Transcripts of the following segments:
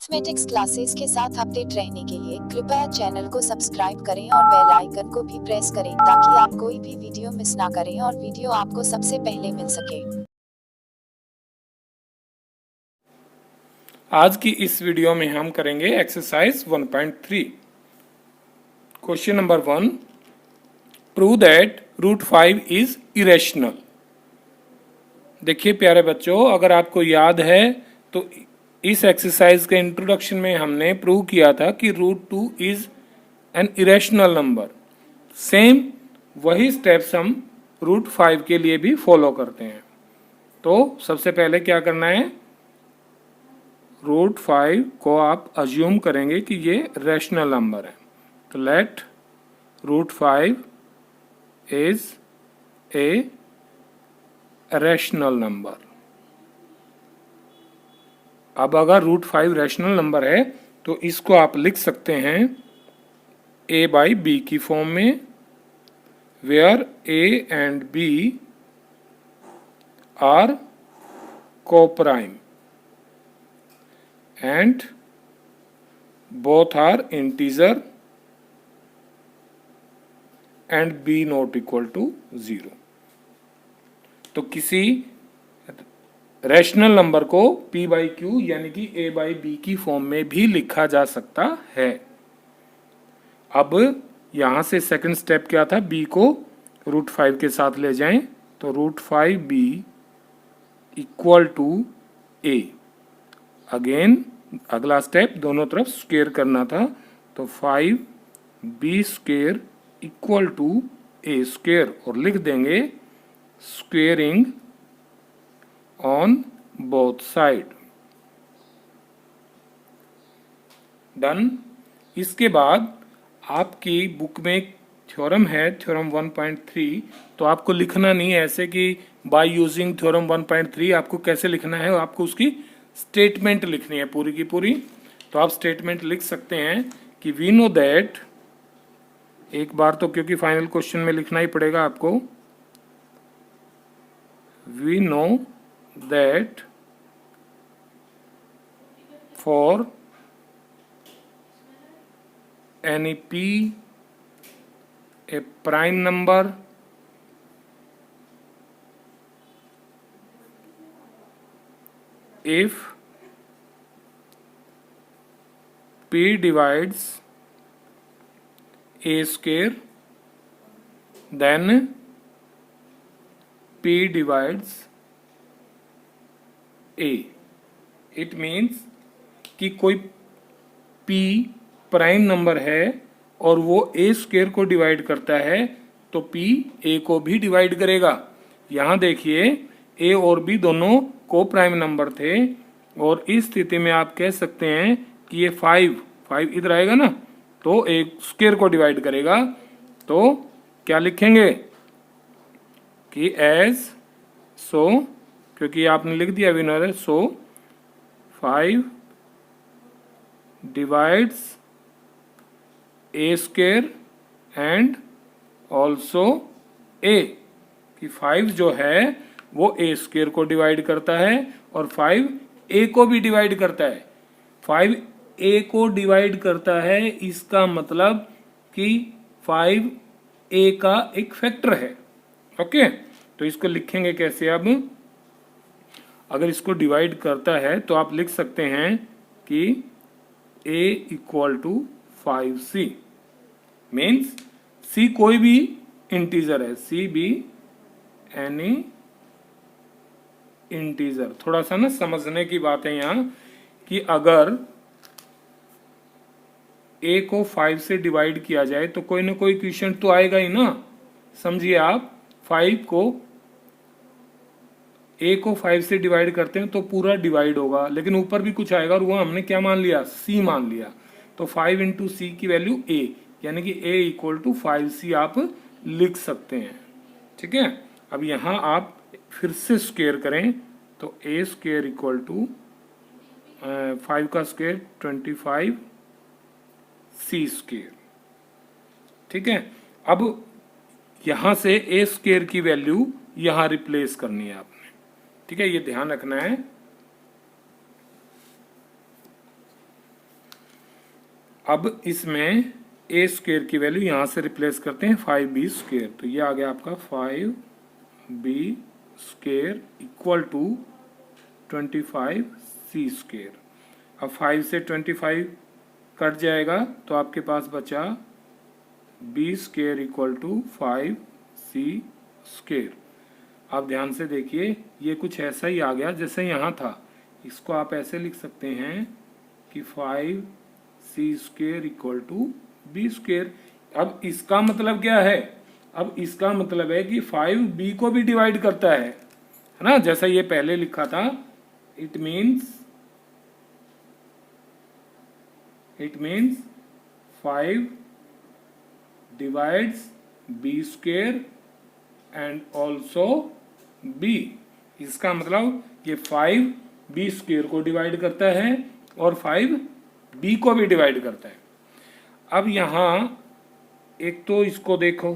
Mathematics classes के साथ update रहने के लिए कृपया चैनल को सब्सक्राइब करें और बेल आइकन को भी प्रेस करें ताकि आप कोई भी वीडियो मिस ना करें और वीडियो आपको सबसे पहले मिल सके। आज की इस वीडियो में हम करेंगे exercise 1.3। Question number 1, prove that root 5 is irrational. देखिए प्यारे बच्चों, अगर आपको याद है तो इस एक्सरसाइज के इंट्रोडक्शन में हमने प्रूव किया था कि root 2 is an irrational number. Same वही स्टेप्स हम रूट 5 के लिए भी फॉलो करते हैं। तो सबसे पहले क्या करना है, रूट 5 को आप अज्यूम करेंगे कि ये रैशनल नंबर है। तो let root 5 is a rational number. अब अगर रूट 5 रैशनल नंबर है तो इसको आप लिख सकते हैं a बाई बी की फॉर्म में, where a and b are coprime and both are integer and b not equal to 0। तो किसी रैशनल नंबर को p बाई क्यू यानी कि a बाई बी की फॉर्म में भी लिखा जा सकता है। अब यहां से सेकंड स्टेप क्या था, b को रूट 5 के साथ ले जाएं तो root 5b equal to a। Again अगला स्टेप दोनों तरफ स्क्वायर करना था, तो 5b square equal to a square और लिख देंगे squaring on both side. Done. इसके बाद आपकी बुक में थ्योरम है, थ्योरम 1.3, तो आपको लिखना नहीं है ऐसे कि बाय यूजिंग थ्योरम 1.3। आपको कैसे लिखना है, आपको उसकी स्टेटमेंट लिखनी है पूरी की पूरी। तो आप स्टेटमेंट लिख सकते हैं कि वी नो दैट, एक बार तो क्योंकि फाइनल क्वेश्चन में लिखना ही पड़ेगा आपको, we know that for any p a prime number if p divides a square then p divides a। it means कि कोई p प्राइम नंबर है और वो a स्क्वायर को डिवाइड करता है तो p a को भी डिवाइड करेगा। यहां देखिए a और b दोनों को प्राइम नंबर थे और इस स्थिति में आप कह सकते हैं कि ये 5 इधर आएगा ना तो एक स्क्वायर को डिवाइड करेगा। तो क्या लिखेंगे कि एज सो, क्योंकि आपने लिख दिया winner, so 5 divides A square and also a, कि 5 जो है वो ए स्क्वायर को डिवाइड करता है और 5 ए को भी डिवाइड करता है। 5 ए को डिवाइड करता है, इसका मतलब कि 5 ए का एक फैक्टर है। ओके, तो इसको लिखेंगे कैसे। अब अगर इसको डिवाइड करता है तो आप लिख सकते हैं कि a equal to 5c, means c कोई भी इंटीजर है, c भी एनी इंटीजर। थोड़ा सा ना समझने की बात है यहाँ कि अगर a को 5 से डिवाइड किया जाए तो कोई ना कोई क्वेश्चन तो आएगा ही ना। समझिए आप 5 को a को 5 से डिवाइड करते हैं तो पूरा डिवाइड होगा, लेकिन ऊपर भी कुछ आएगा और वो हमने क्या मान लिया, c मान लिया। तो 5 इंटू सी की वैल्यू a, यानी कि a इक्वल टू 5c आप लिख सकते हैं। ठीक है, अब यहां आप फिर से स्क्वायर करें तो a स्क्वायर इक्वल टू 5 का स्क्वायर 25 c स्क्वायर। ठीक है, अब यहां से a स्क्वायर की वैल्यू यहां रिप्लेस करनी है आपने। ठीक है, ये ध्यान रखना है। अब इसमें ए स्क्वायर की वैल्यू यहाँ से रिप्लेस करते हैं 5b स्क्वायर, तो ये आ गया आपका 5b square equal to 25c square. अब 5 से 25 कट जाएगा तो आपके पास बचा b square equal to 5c square. आप ध्यान से देखिए, ये कुछ ऐसा ही आ गया जैसे यहाँ था। इसको आप ऐसे लिख सकते हैं कि 5c square equal to b square. अब इसका मतलब क्या है? अब इसका मतलब है कि 5b को भी डिवाइड करता है ना, जैसा ये पहले लिखा था। It means 5 divides b square and also b। इसका मतलब ये 5 b स्क्वायर को डिवाइड करता है और 5 b को भी डिवाइड करता है। अब यहाँ एक तो इसको देखो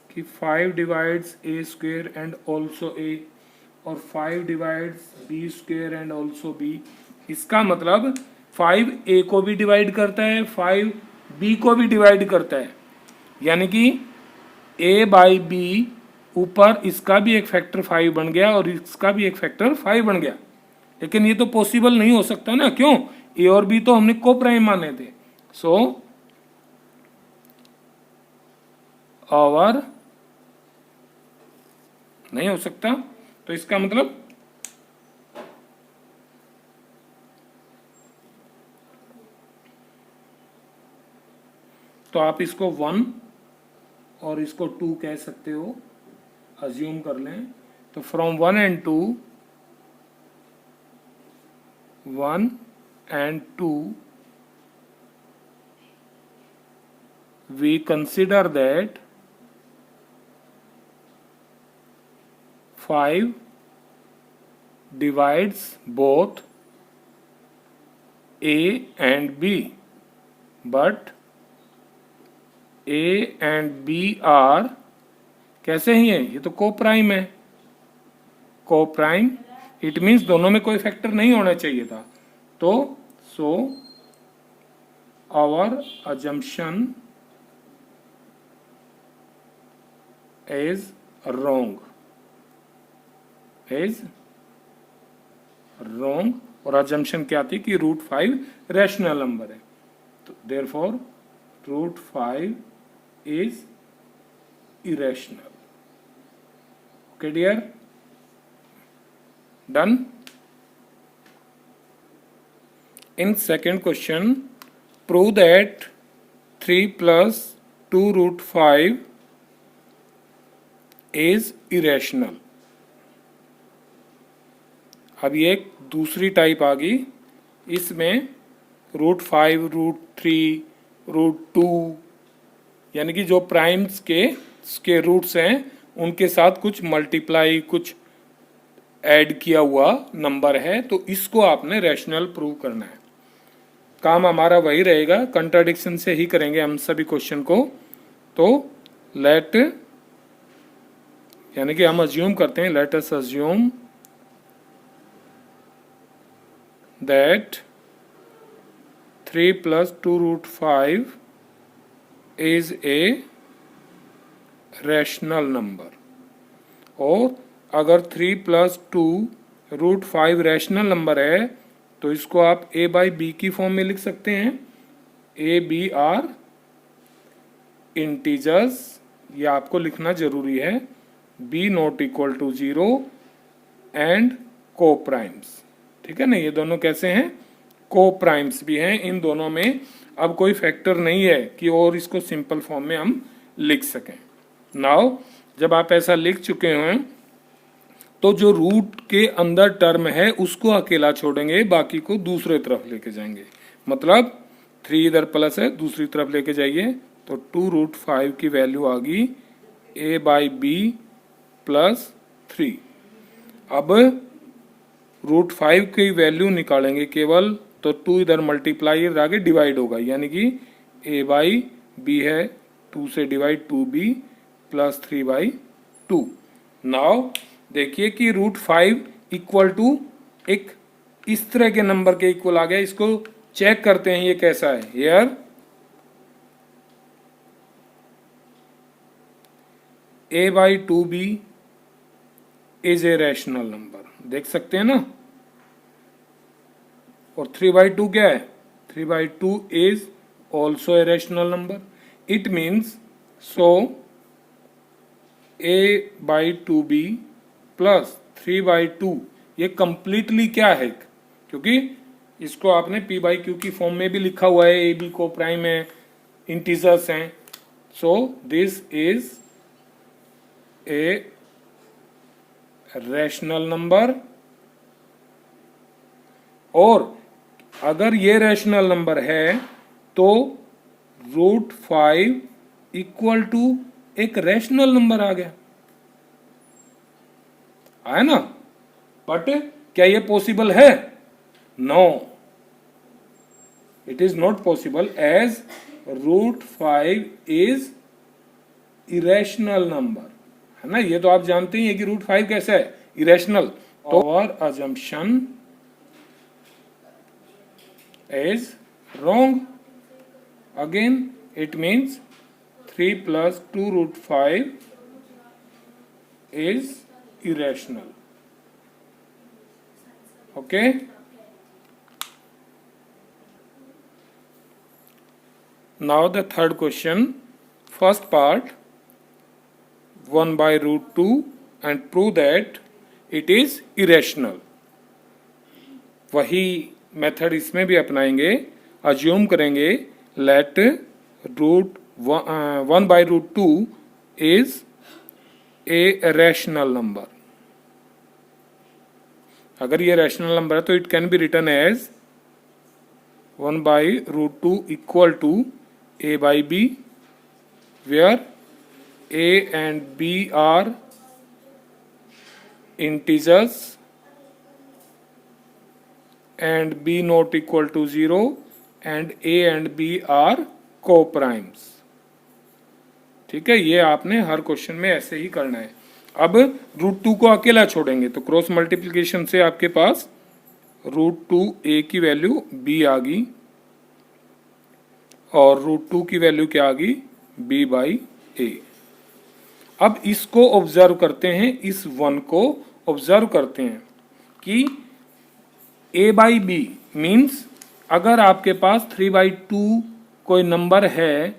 कि 5 divides a square and also a और 5 divides b square and also b। इसका मतलब 5a को भी डिवाइड करता है, 5b को भी डिवाइड करता है, यानी कि a बाई b ऊपर इसका भी एक फैक्टर 5 बन गया और इसका भी एक फैक्टर 5 बन गया। लेकिन ये तो पॉसिबल नहीं हो सकता ना, क्यों? a और b तो हमने को प्राइम माने थे। सो और नहीं हो सकता, तो इसका मतलब तो आप इसको 1 और इसको 2 कह सकते हो, अज्यूम कर लें। तो from 1 and 2 we consider that 5 divides both a and b, but a and b are कैसे ही है? ये तो को प्राइम है, को प्राइम। इट मीन्स दोनों में कोई फैक्टर नहीं होना चाहिए था। तो so our assumption is wrong, और अजम्पशन क्या थी कि √5 रैशनल नंबर है। तो therefore √5 is irrational. Okay dear, done. In second question, prove that 3 plus 2 √5 is irrational. अब ये एक दूसरी टाइप आ गई, इसमें √5 √3 √2 यानी कि जो प्राइम्स के स्क्वायर रूट्स हैं उनके साथ कुछ मल्टीप्लाई, कुछ ऐड किया हुआ नंबर है, तो इसको आपने रैशनल प्रूव करना है। काम हमारा वही रहेगा, कंट्राडिक्शन से ही करेंगे हम सभी क्वेश्चन को। तो लेट यानी कि हम अज्यूम करते हैं, let us assume that 3 plus 2 √5 is a rational number. और अगर 3 plus 2 √5 रैशनल नंबर है तो इसको आप a बाई बी की फॉर्म में लिख सकते हैं। a b आर इंटीजर्स, ये आपको लिखना जरूरी है। b not equal to 0 and coprimes, ठीक है ना। ये दोनों कैसे हैं? को प्राइम्स भी हैं। इन दोनों में अब कोई फैक्टर नहीं है कि और इसको सिंपल फॉर्म में हम लिख सकें। नाउ जब आप ऐसा लिख चुके हैं तो जो रूट के अंदर टर्म है उसको अकेला छोड़ेंगे, बाकी को दूसरे तरफ लेके जाएंगे। मतलब 3 इधर प्लस है, दूसरी तरफ लेके जाइए तो 2 √5 की वैल्यू आ गई a बाई बी प्लस 3। अब √5 की वैल्यू निकालेंगे केवल, तो 2 इधर मल्टीप्लाई आगे डिवाइड होगा, यानी कि a बाई बी है, 2 से डिवाइड 2b प्लस 3/2। नाउ देखिए कि √5 इक्वल टू एक इस तरह के नंबर के इक्वल आ गया। इसको चेक करते हैं ये कैसा है। Here a by 2b is a rational number, देख सकते हैं ना। और 3/2 क्या है? 3/2 is also a rational number. It means so a/2b plus 3/2 ये कंप्लीटली क्या है, क्योंकि इसको आपने p/q की फॉर्म में भी लिखा हुआ है, ab को प्राइम है, इंटीजर्स हैं। So this is a rational number. और अगर ये रैशनल नंबर है तो √5 इक्वल टू एक रैशनल नंबर आ गया, आया ना। बट क्या ये पॉसिबल है? No, it is not possible as √5 is irrational number, है ना। ये तो आप जानते ही हैं कि √5 कैसा है, इरेशनल। तो our assumption is wrong. Again it means 3 + 2√5 is irrational. Okay. Now the third question. First part 1/√2 and prove that it is irrational. वही मेथड इसमें भी अपनाएंगे। अज्यूम करेंगे let √1/√2 is a rational number. अगर ये रैशनल नंबर है तो it can be written as 1/√2 equal to a/b, where a and b are integers and b not equal to 0 and a and b are co-primes। ठीक है, ये आपने हर question में ऐसे ही करना है। अब √2 को अकेला छोड़ेंगे तो क्रॉस मल्टीप्लिकेशन से आपके पास √2a की वैल्यू b आ गई और √2 की वैल्यू क्या आ गई, b/a। अब इसको ऑब्जर्व करते हैं, इस 1 को ऑब्जर्व करते हैं कि a/b मीन्स अगर आपके पास 3/2 कोई नंबर है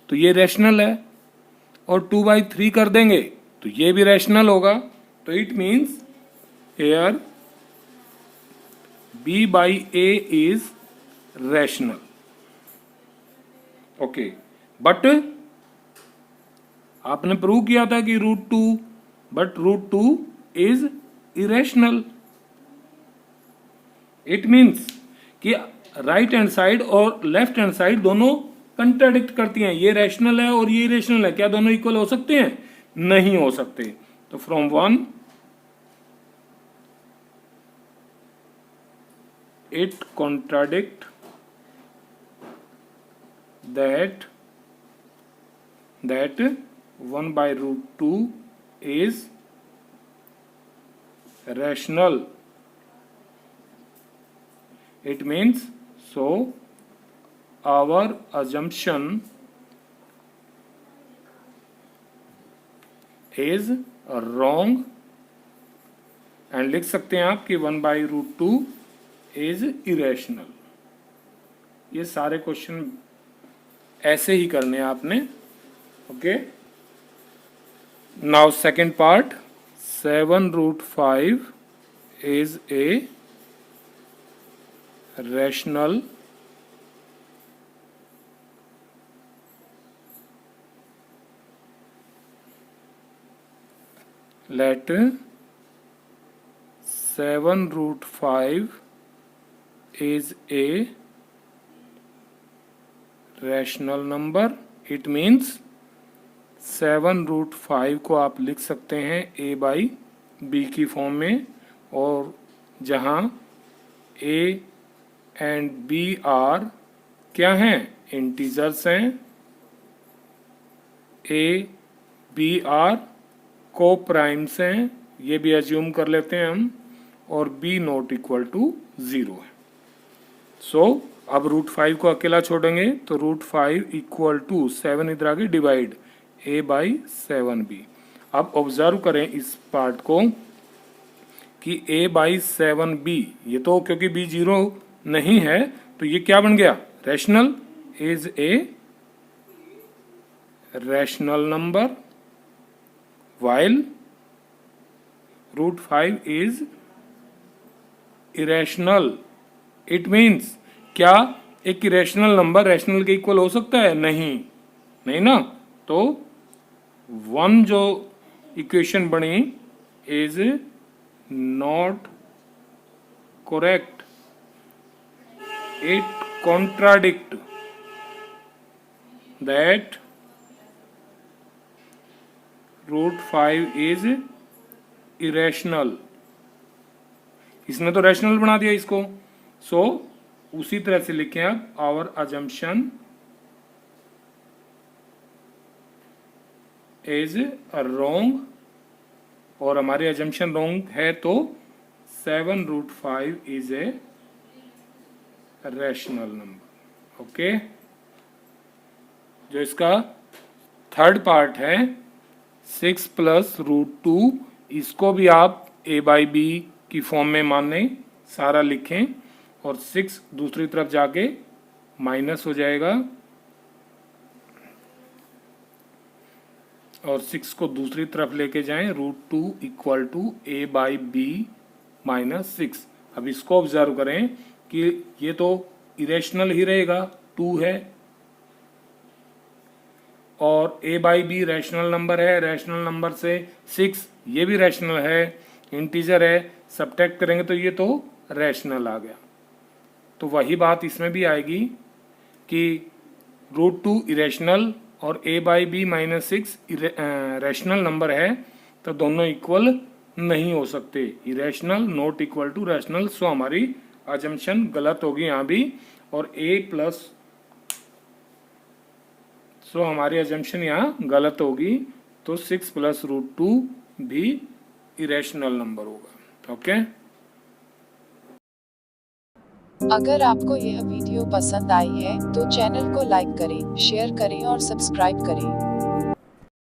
तो ये रैशनल है, और 2/3 कर देंगे तो ये भी रैशनल होगा। तो it means here b/a is rational. Okay, but आपने प्रूव किया था कि √2, but √2 is irrational. It means कि राइट हैंड साइड और लेफ्ट हैंड साइड दोनों कंट्राडिक्ट करती हैं। ये रैशनल है और ये इरेशनल है, क्या दोनों इक्वल हो सकते हैं? नहीं हो सकते। तो from 1 it contradict that 1/√2 is rational. It means so our assumption is wrong, and लिख सकते हैं आप कि 1/√2 is irrational। ये सारे क्वेश्चन ऐसे ही करने हैं आपने। Okay, now second part 7√5 is a rational let 7√5 is a rational number. It means 7√5 को आप लिख सकते हैं a/b की फॉर्म में, और जहां a एंड b आर क्या हैं, इंटीजर्स हैं। a b आर को प्राइम्स हैं, ये भी अज्यूम कर लेते हैं हम, और b नॉट इक्वल टू 0 है। सो अब √5 को अकेला छोड़ेंगे तो √5 इक्वल टू 7 इधर आगे डिवाइड a/7b। अब ऑब्जर्व करें इस पार्ट को कि a/7b, ये तो क्योंकि b 0 नहीं है तो ये क्या बन गया, rational, is a rational number, while √5 is irrational। It means क्या एक इरेशनल नंबर रैशनल के इक्वल हो सकता है, नहीं, नहीं ना। तो 1 जो इक्वेशन बनी is not correct, it contradict that √5 is irrational. इसने तो रैशनल बना दिया इसको। सो उसी तरह से लिखें अब, आवर अजम्पशन इज रॉन्ग, और हमारी अजम्पशन रॉन्ग है तो 7√5 is a rational number. Okay, जो इसका थर्ड पार्ट है 6 + √2, इसको भी आप a/b की फॉर्म में माने, सारा लिखें, और 6 दूसरी तरफ जाके माइनस हो जाएगा, और 6 को दूसरी तरफ लेके जाएं, √2 = a/b - 6। अब इसको ऑब्जर्व करें कि ये तो इरेशनल ही रहेगा, 2 है, और a/b रैशनल नंबर है, रैशनल नंबर से 6 ये भी रैशनल है, इंटीजर है, सब्ट्रैक्ट करेंगे तो ये तो रैशनल आ गया। तो वही बात इसमें भी आएगी कि √2 इरेशनल और a/b - 6 रैशनल नंबर है, तो दोनों इक्वल नहीं हो सकते, irrational not equal to rational. So हमारी अजम्पशन गलत होगी यहाँ भी, और सो हमारी अजम्पशन यहाँ गलत होगी, तो 6 + √2 भी इरेशनल नंबर होगा। ओके, अगर आपको यह वीडियो पसंद आई है तो चैनल को लाइक करें, शेयर करें और सब्सक्राइब करें।